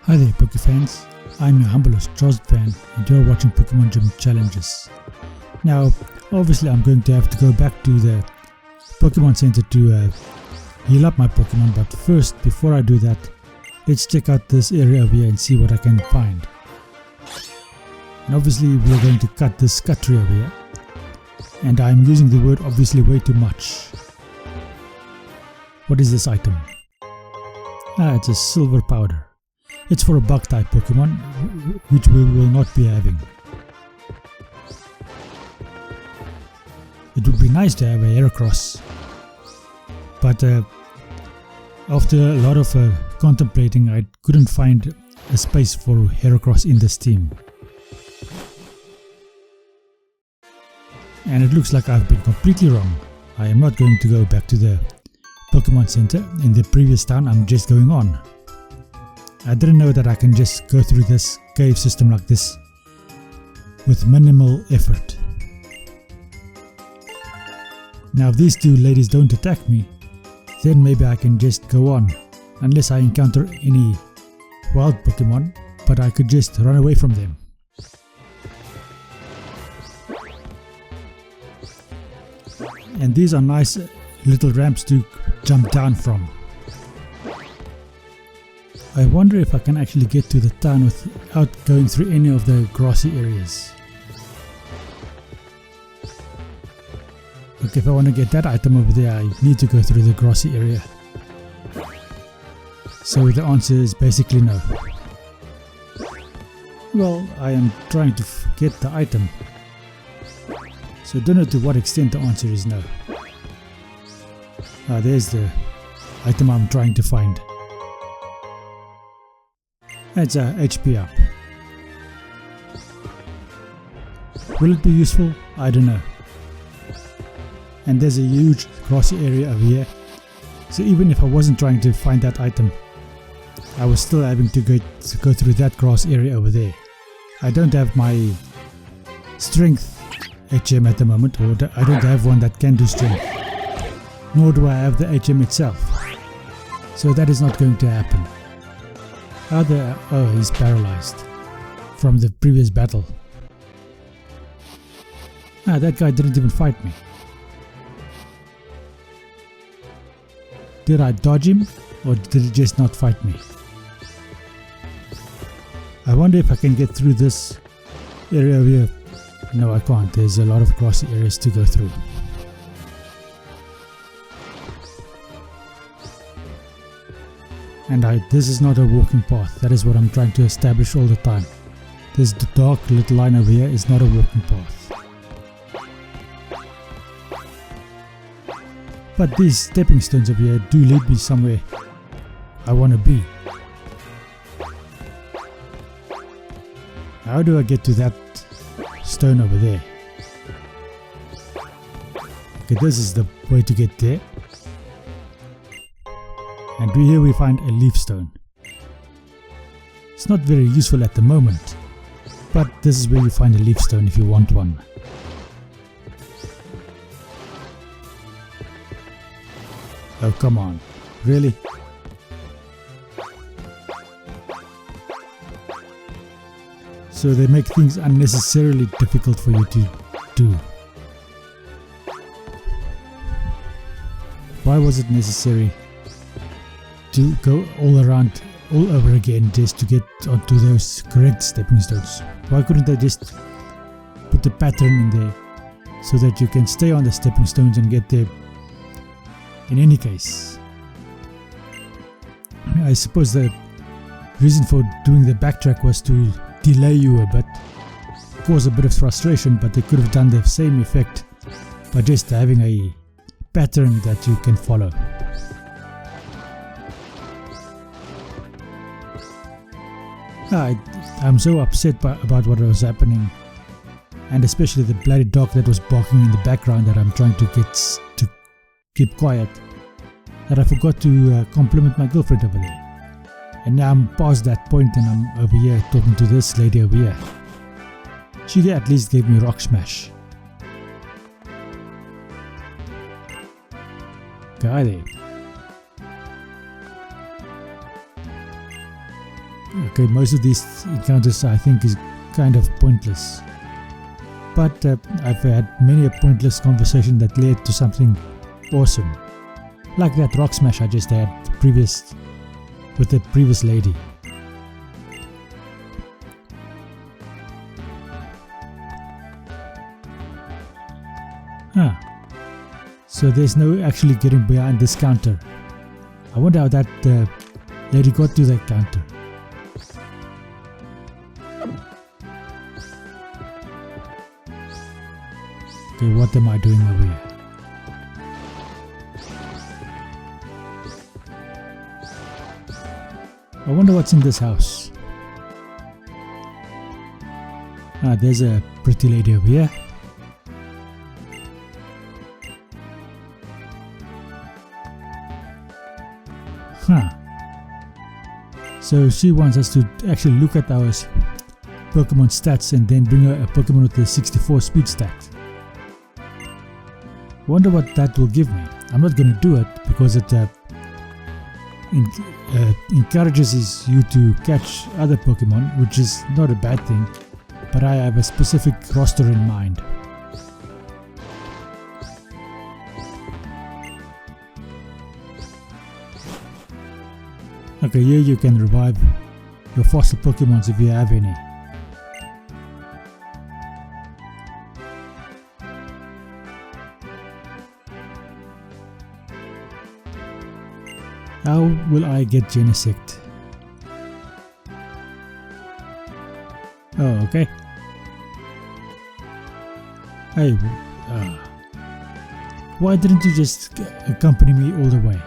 Hi there Pokefans, I'm your humblest Trust fan and you're watching Pokemon Gym Challenges. Now obviously I'm going to have to go back to the Pokemon Center to heal up my Pokemon, but first, before I do that, let's check out this area over here and see what I can find. And obviously we're going to cut this cut tree over here, and I'm using the word obviously way too much. What is this item? It's a silver powder. It's for a bug type Pokemon, which we will not be having. It would be nice to have a Heracross, but after a lot of contemplating, I couldn't find a space for Heracross in this team. And it looks like I've been completely wrong. I am not going to go back to the Pokemon Center in the previous town, I'm just going on. I didn't know that I can just go through this cave system like this with minimal effort. Now if these two ladies don't attack me, then maybe I can just go on, unless I encounter any wild Pokemon, but I could just run away from them. And these are nice little ramps to jump down from. I wonder if I can actually get to the town without going through any of the grassy areas. Okay, if I want to get that item over there, I need to go through the grassy area. So the answer is basically no. Well, I am trying to get the item, so I don't know to what extent the answer is no. There's the item I'm trying to find. It's a HP up. Will it be useful? I don't know. And there's a huge grassy area over here, so even if I wasn't trying to find that item, I was still having to go through that grass area over there. I don't have my strength HM at the moment, or I don't have one that can do strength, nor do I have the HM itself, so that is not going to happen. Oh, he's paralyzed from the previous battle. That guy didn't even fight me. Did I dodge him, or did he just not fight me? I wonder if I can get through this area over here. No, I can't. There's a lot of grassy areas to go through. And this is not a walking path. That is what I'm trying to establish all the time. This dark little line over here is not a walking path. But these stepping stones over here do lead me somewhere I want to be. How do I get to that stone over there? Okay, this is the way to get there. And here we find a leaf stone. It's not very useful at the moment, but this is where you find a leaf stone if you want one. Oh, come on. Really? So they make things unnecessarily difficult for you to do. Why was it necessary to go all over again just to get onto those correct stepping stones? Why couldn't they just put the pattern in there so that you can stay on the stepping stones and get there in any case? I suppose the reason for doing the backtrack was to delay you a bit, cause a bit of frustration, but they could have done the same effect by just having a pattern that you can follow. I'm so upset about what was happening, and especially the bloody dog that was barking in the background that I'm trying to get to keep quiet, that I forgot to compliment my girlfriend over there. And now I'm past that point and I'm over here talking to this lady over here. She at least gave me rock smash. Got it. Okay, most of these encounters I think is kind of pointless. But I've had many a pointless conversation that led to something awesome. Like that rock smash I just had with the previous lady. Huh. So there's no actually getting behind this counter. I wonder how that lady got to that counter. Okay, what am I doing over here? I wonder what's in this house. Ah, there's a pretty lady over here. Huh. So she wants us to actually look at our Pokemon stats and then bring her a Pokemon with the 64 speed stat. Wonder what that will give me. I'm not going to do it because it encourages you to catch other Pokemon, which is not a bad thing, but I have a specific roster in mind. Okay, here you can revive your fossil Pokemons if you have any. How will I get Genesect? Oh, okay. Hey, why didn't you just accompany me all the way?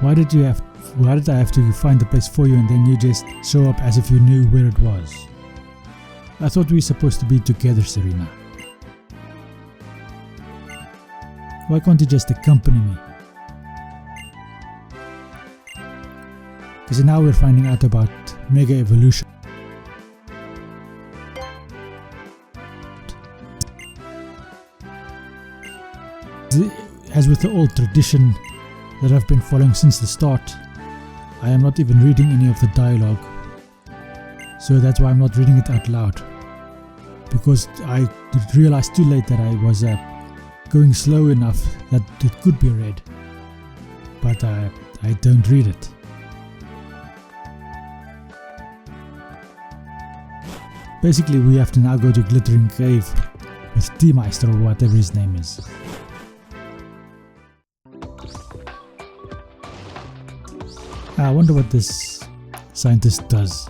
Why did I have to find the place for you and then you just show up as if you knew where it was? I thought we were supposed to be together, Serena. Why can't you just accompany me? Because now we're finding out about Mega Evolution. As with the old tradition that I've been following since the start, I am not even reading any of the dialogue. So that's why I'm not reading it out loud. Because I realized too late that I was going slow enough that it could be read. But I don't read it. Basically, we have to now go to Glittering Cave with T-Meister or whatever his name is. I wonder what this scientist does.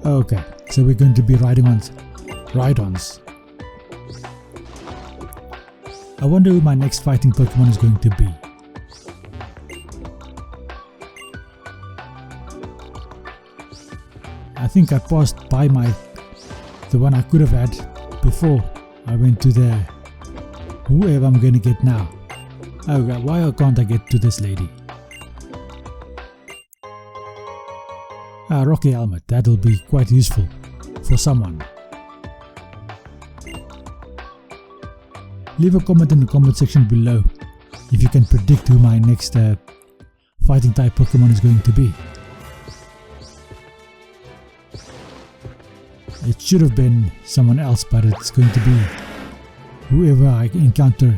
Okay, so we're going to be ride-ons. I wonder who my next fighting Pokemon is going to be. I think I passed by the one I could have had before I went to the whoever I'm going to get now. Oh god, why can't I get to this lady? Ah, Rocky Helmet, that'll be quite useful for someone. Leave a comment in the comment section below if you can predict who my next fighting type Pokemon is going to be. It should have been someone else, but it's going to be whoever I encounter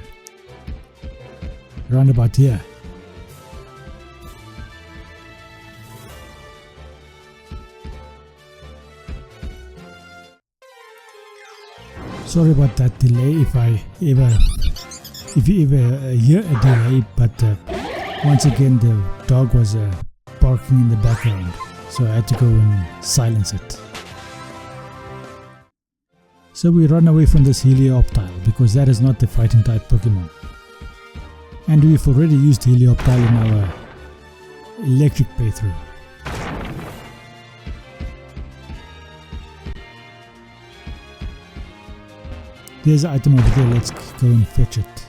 round about here. Sorry about that delay if you ever hear a delay, but once again the dog was barking in the background, so I had to go and silence it. So we run away from this Helioptile because that is not the fighting type Pokemon. And we've already used Helioptile in our electric playthrough. There's an item over there, let's go and fetch it.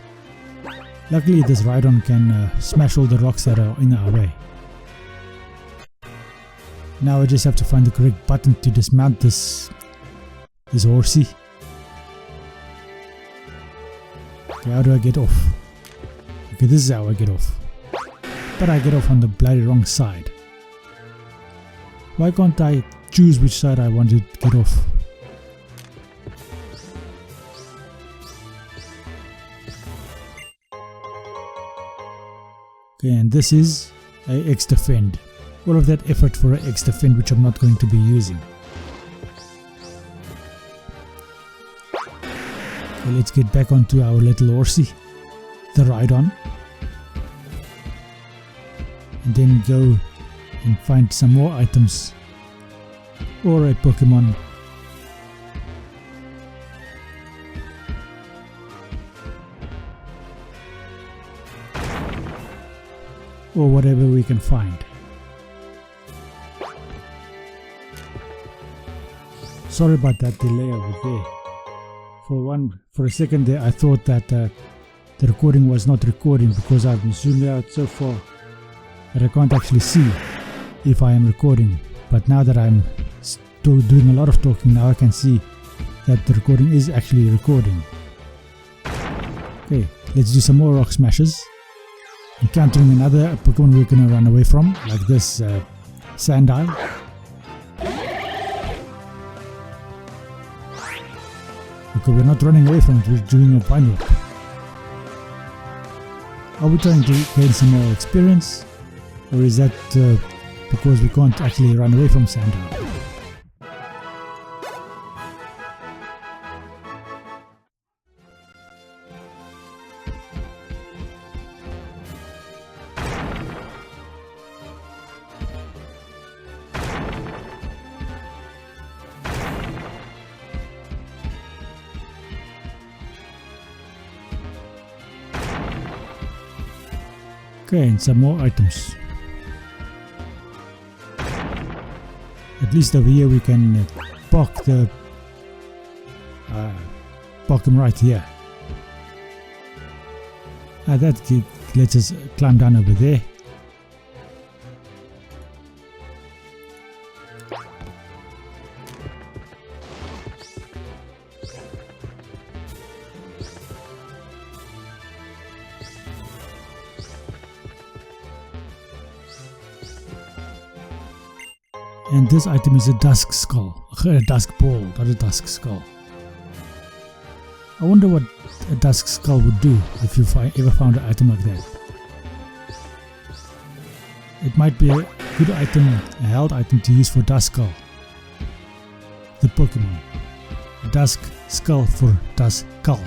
Luckily this Rhydon can smash all the rocks that are in our way. Now I just have to find the correct button to dismount this horsey. Okay, how do I get off? Okay, this is how I get off. But I get off on the bloody wrong side. Why can't I choose which side I want to get off? Okay, and this is a X defend. All of that effort for an X defend, which I'm not going to be using. Okay, let's get back onto our little horsey, the ride-on, and then go and find some more items or a Pokemon. Or whatever we can find. Sorry about that delay over there. For a second there I thought that the recording was not recording because I've zoomed out so far that I can't actually see if I am recording. But now that I'm doing a lot of talking, now I can see that the recording is actually recording. Okay, let's do some more rock smashes. Encountering another Pokemon we're gonna run away from, like this Sandile. Okay, we're not running away from it, we're doing a vine whip. Are we trying to gain some more experience? Or is that because we can't actually run away from Sandile? Okay, and some more items. At least over here we can park him right here. That lets us climb down over there. And this item is a dusk skull, a dusk ball, not a dusk skull. I wonder what a dusk skull would do if you ever found an item like that. It might be a good item, a held item to use for Dusk Skull, the Pokemon. Dusk Skull for Dusk Skull.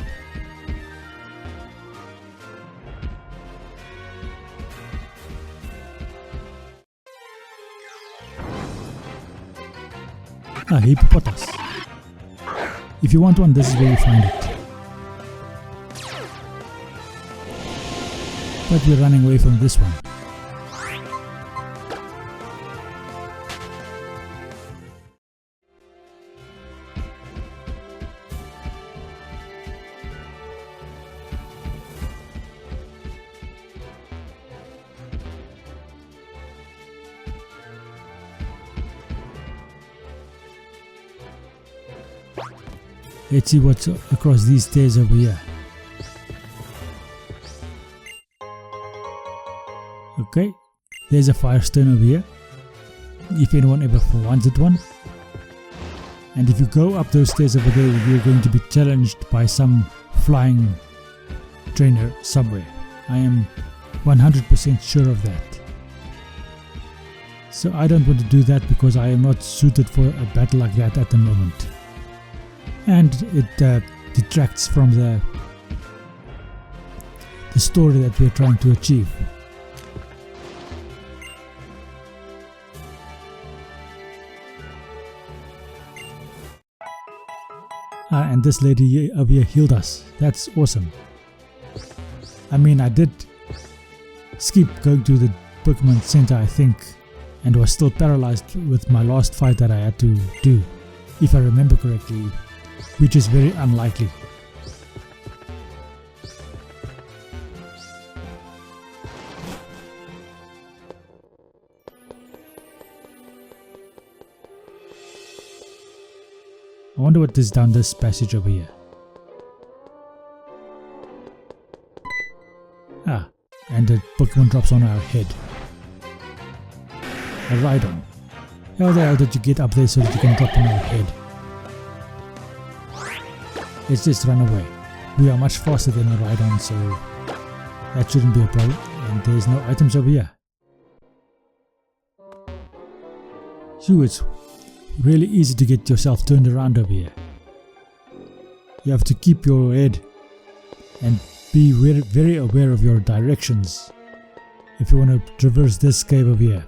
Ah, Hippopotas. If you want one, this is where you find it. But we're running away from this one. Let's see what's across these stairs over here. Okay, there's a Firestone over here, if anyone ever wanted one. And if you go up those stairs over there, you're going to be challenged by some flying trainer somewhere. I am 100% sure of that. So I don't want to do that because I am not suited for a battle like that at the moment. And it detracts from the story that we're trying to achieve. And this lady over here healed us. That's awesome. I mean, I did skip going to the Pokemon Center, I think, and was still paralyzed with my last fight that I had to do, if I remember correctly, which is very unlikely. I wonder what is down this passage over here. and the Pokemon drops on our head. A Rhydon. How the hell did you get up there so that you can drop on our head? Let's just run away. We are much faster than a Rhydon, so that shouldn't be a problem. And there's no items over here. So it's really easy to get yourself turned around over here. You have to keep your head and be very, very aware of your directions if you want to traverse this cave over here.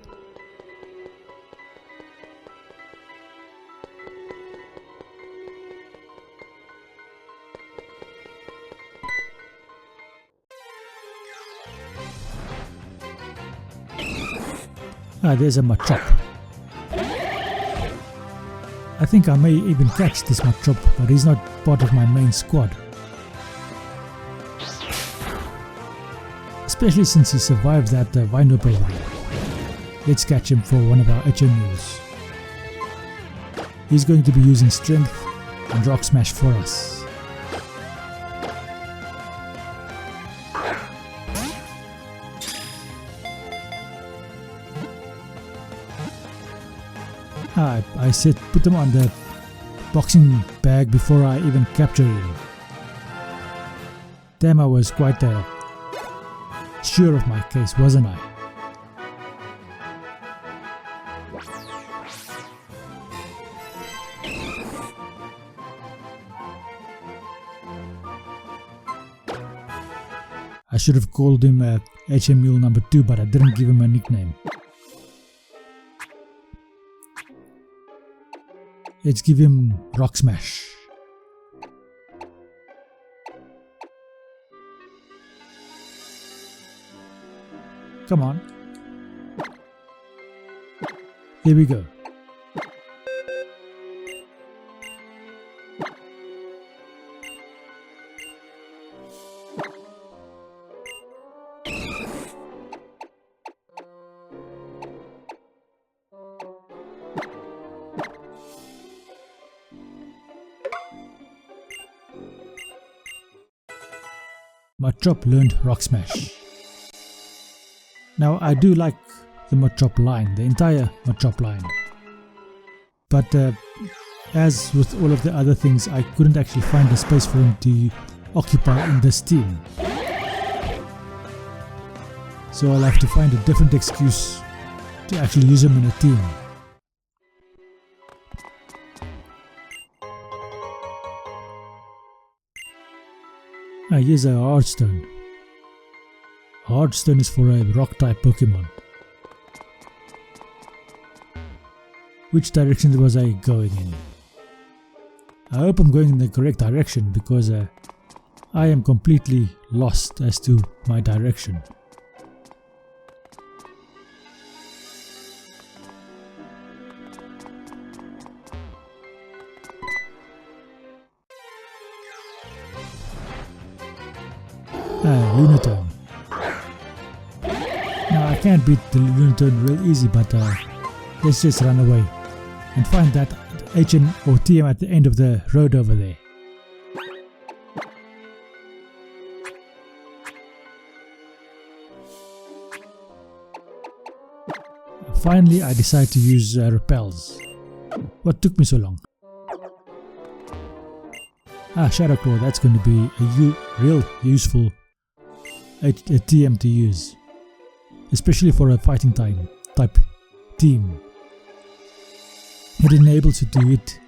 Ah, there's a Machop. I think I may even catch this Machop, but he's not part of my main squad. Especially since he survived that wind-up over there. Let's catch him for one of our HMUs. He's going to be using Strength and Rock Smash for us. I said put him on the boxing bag before I even captured him. Damn, I was quite sure of my case, wasn't I? I should have called him HMU number 2, but I didn't give him a nickname. Let's give him Rock Smash. Come on. Here we go. Machop learned Rock Smash. Now I do like the Machop line, the entire Machop line. But as with all of the other things, I couldn't actually find a space for him to occupy in this team. So I'll have to find a different excuse to actually use him in a team. Ah, here's a Heartstone. Heartstone is for a rock-type Pokemon. Which direction was I going in? I hope I'm going in the correct direction because I am completely lost as to my direction. Lunatone. Now I can't beat the Lunatone real easy, but let's just run away and find that HM or TM at the end of the road over there. Finally I decide to use Repels. What took me so long? Shadow Claw, that's going to be a real useful a TM to use, especially for a fighting type team. It enables you to hit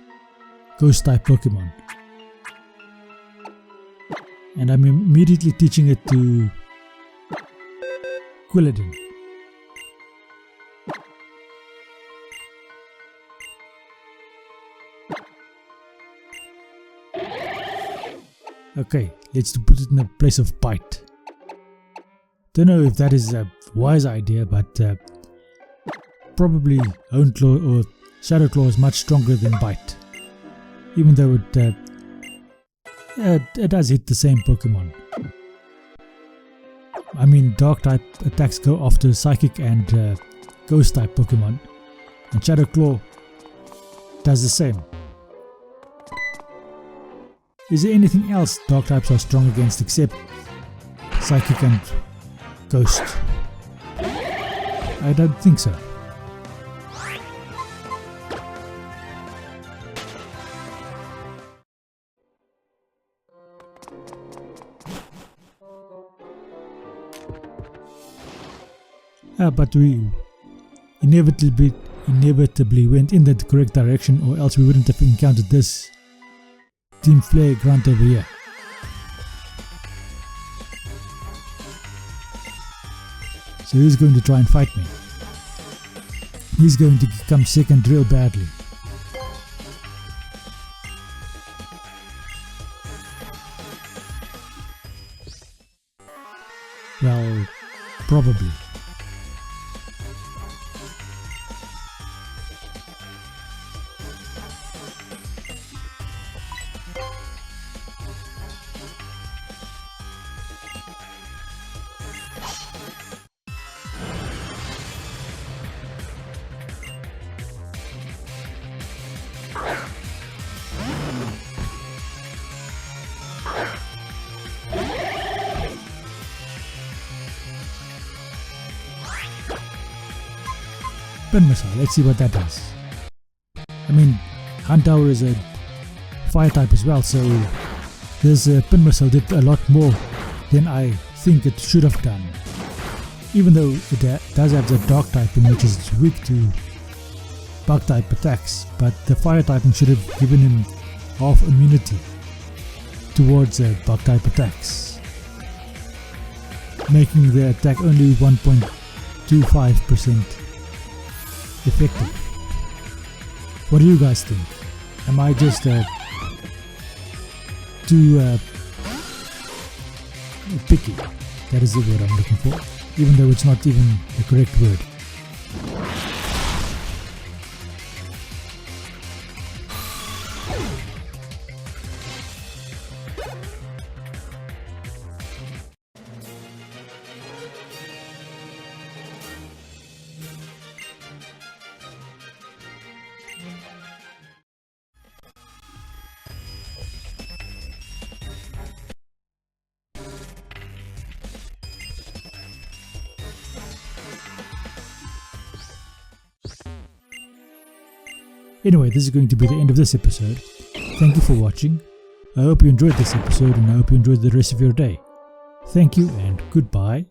ghost type Pokemon, and I'm immediately teaching it to Quilladin. Okay, let's put it in the place of Bite. Don't know if that is a wise idea, but probably Hone Claw or Shadow Claw is much stronger than Bite, even though it does hit the same Pokemon. I mean, Dark type attacks go after Psychic and Ghost type Pokemon, and Shadow Claw does the same. Is there anything else Dark types are strong against except Psychic and ghost? I don't think so. But we inevitably went in the correct direction, or else we wouldn't have encountered this Team Flare grunt over here. So he's going to try and fight me. He's going to come second real badly. Well, probably. Pin missile, let's see what that does. I mean, Hunt Tower is a fire type as well, so this pin missile did a lot more than I think it should have done. Even though it does have the dark typing, which is weak to bug type attacks, but the fire typing should have given him half immunity towards bug type attacks, making the attack only 1.25% effective. What do you guys think? Am I just too picky? That is the word I'm looking for, even though it's not even the correct word. Anyway, this is going to be the end of this episode. Thank you for watching. I hope you enjoyed this episode, and I hope you enjoyed the rest of your day. Thank you and goodbye.